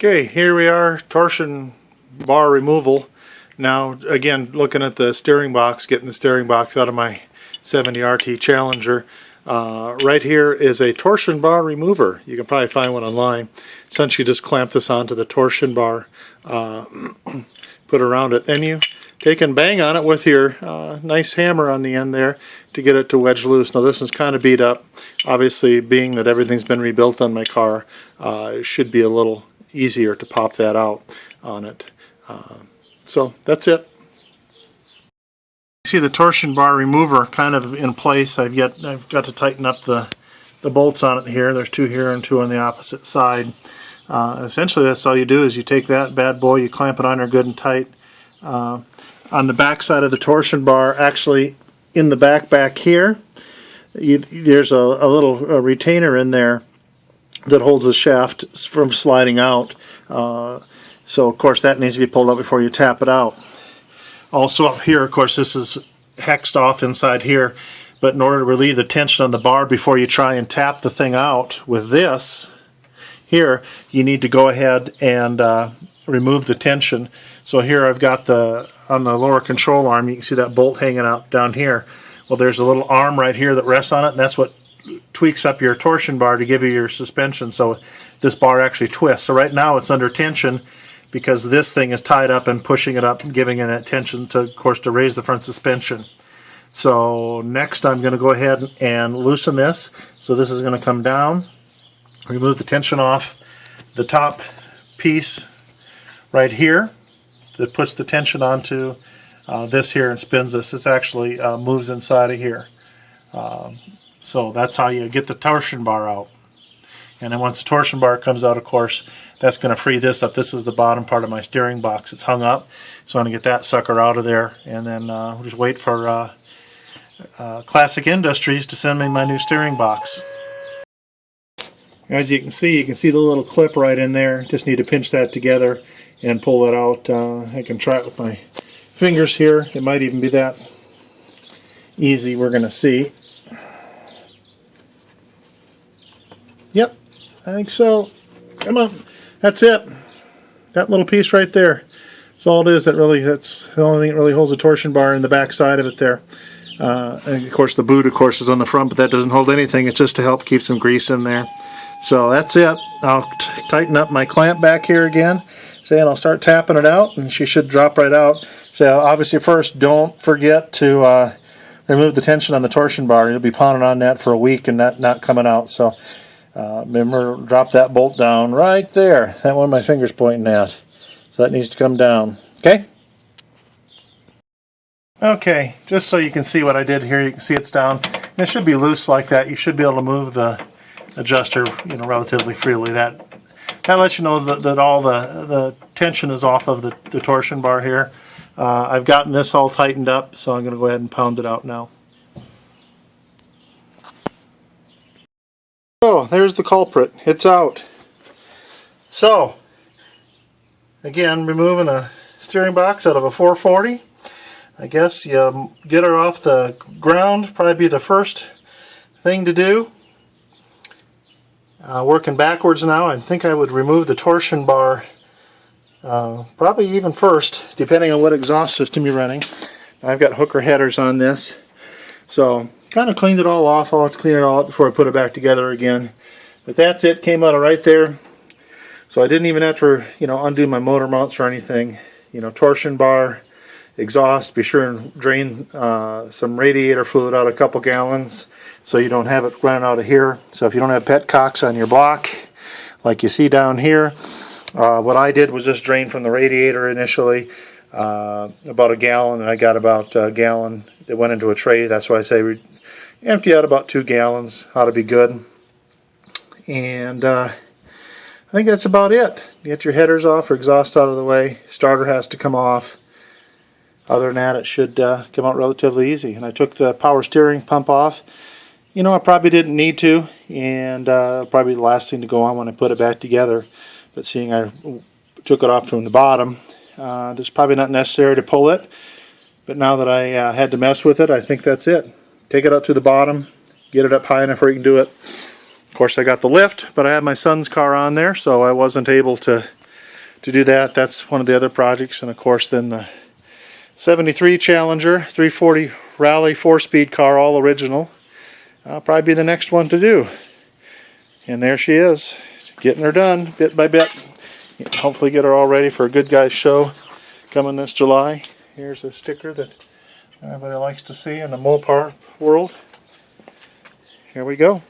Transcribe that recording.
Okay, here we are, torsion bar removal. Now, again, looking at the steering box, getting the steering box out of my 70RT Challenger. Right here is a torsion bar remover. You can probably find one online. Essentially, just clamp this onto the torsion bar, put around it. Then you take and bang on it with your nice hammer on the end there to get it to wedge loose. Now, this is kind of beat up. Obviously, being that everything's been rebuilt on my car, it should be a little easier to pop that out on it. So that's it. You see the torsion bar remover kind of in place. I've got to tighten up the bolts on it here. There's two here and two on the opposite side. Essentially, that's all you do is you take that bad boy, you clamp it on there good and tight. On the back side of the torsion bar, actually in the back here, there's a little retainer in there that holds the shaft from sliding out. So of course that needs to be pulled up before you tap it out. Also up here, of course, this is hexed off inside here, but in order to relieve the tension on the bar before you try and tap the thing out with this here, you need to go ahead and remove the tension. So here I've got on the lower control arm, you can see that bolt hanging out down here. Well, there's a little arm right here that rests on it, and that's what tweaks up your torsion bar to give you your suspension, so this bar actually twists. So right now it's under tension because this thing is tied up and pushing it up and giving it that tension to, of course, to raise the front suspension. So next I'm going to go ahead and loosen this. So this is going to come down, remove the tension off the top piece right here that puts the tension onto this here and spins this. This actually moves inside of here. So that's how you get the torsion bar out. And then once the torsion bar comes out, of course, that's going to free this up. This is the bottom part of my steering box. It's hung up. So I'm going to get that sucker out of there. And then we'll just wait for Classic Industries to send me my new steering box. As you can see the little clip right in there. Just need to pinch that together and pull it out. I can try it with my fingers here. It might even be that easy. We're going to see. Yep, I think so. Come on, that's it. That little piece right there. That's all it is. That's the only thing that really holds the torsion bar in the back side of it there. And of course the boot, of course, is on the front, but that doesn't hold anything. It's just to help keep some grease in there. So that's it. I'll tighten up my clamp back here again. And I'll start tapping it out, and she should drop right out. So obviously first, don't forget to remove the tension on the torsion bar. You'll be pounding on that for a week and not coming out. So remember, drop that bolt down right there. That one my finger's pointing at. So that needs to come down. Okay? Okay, just so you can see what I did here, you can see it's down. And it should be loose like that. You should be able to move the adjuster, relatively freely. That lets you know that all the tension is off of the torsion bar here. I've gotten this all tightened up, so I'm going to go ahead and pound it out now. So there's the culprit. It's out. So again, removing a steering box out of a 440. I guess you get her off the ground, probably be the first thing to do. Working backwards now, I think I would remove the torsion bar probably even first, depending on what exhaust system you're running. I've got hooker headers on this, so kind of cleaned it all off. I'll have to clean it all up before I put it back together again. But that's it, came out of right there. So I didn't even have to, undo my motor mounts or anything. Torsion bar, exhaust, be sure and drain some radiator fluid out, a couple gallons, so you don't have it running out of here. So if you don't have petcocks on your block, like you see down here, what I did was just drain from the radiator initially, about a gallon, and I got about a gallon that went into a tray. That's why I say empty out about 2 gallons, ought to be good. And I think that's about it. Get your headers off or exhaust out of the way. Starter has to come off. Other than that, it should come out relatively easy. And I took the power steering pump off. I probably didn't need to, and probably the last thing to go on when I put it back together. But seeing I took it off from the bottom, it's probably not necessary to pull it. But now that I had to mess with it, I think that's it. Take it up to the bottom, get it up high enough where you can do it. Of course, I got the lift, but I had my son's car on there, so I wasn't able to to do that. That's one of the other projects. And of course then the 73 Challenger 340 Rally 4-speed car, all original. Probably be the next one to do. And there she is, getting her done bit by bit. Hopefully get her all ready for a Good Guys show coming this July. Here's a sticker that everybody likes to see in the Mopar world. Here we go.